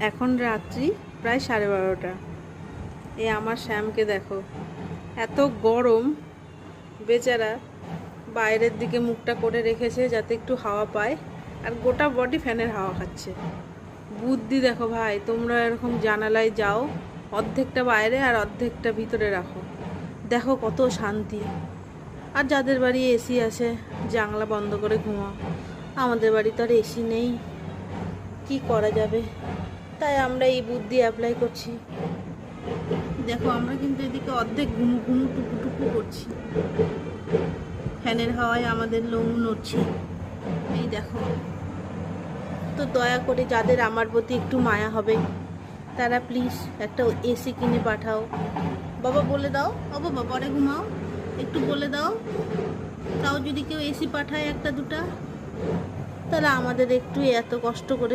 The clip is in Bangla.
এখন রাত্রি প্রায় 12:30। এই আমার শ্যামকে দেখো, এত গরম, বেচারা বাইরের দিকে মুখটা করে রেখেছে যাতে একটু হাওয়া পায়, আর গোটা বডি ফ্যানের হাওয়া খাচ্ছে। বুদ্ধি দেখো ভাই, তোমরা এরকম জানালায় যাও, অর্ধেকটা বাইরে আর অর্ধেকটা ভিতরে রাখো, দেখো কত শান্তি। আর যাদের বাড়ি এসি আছে জানলা বন্ধ করে ঘুমাও, আমাদের বাড়ি তো আর এসি নেই, কি করা যাবে? তাই আমরা এই বুদ্ধি অ্যাপ্লাই করছি। দেখো আমরা কিন্তু এদিকে অর্ধেক ঘুমু ঘুমু টুকু টুকু করছি, ফ্যানের হাওয়ায় আমাদের লোম নড়ছে। এই দেখো, তো দয়া করে যাদের আমার প্রতি একটু মায়া হবে তারা প্লিজ একটা এসি কিনে পাঠাও। বাবা বলে দাও, বাবা পরে ঘুমাও, একটু বলে দাও। তাও যদি কেউ এসি পাঠায় একটা দুটা, তাহলে আমাদের একটু এত কষ্ট করে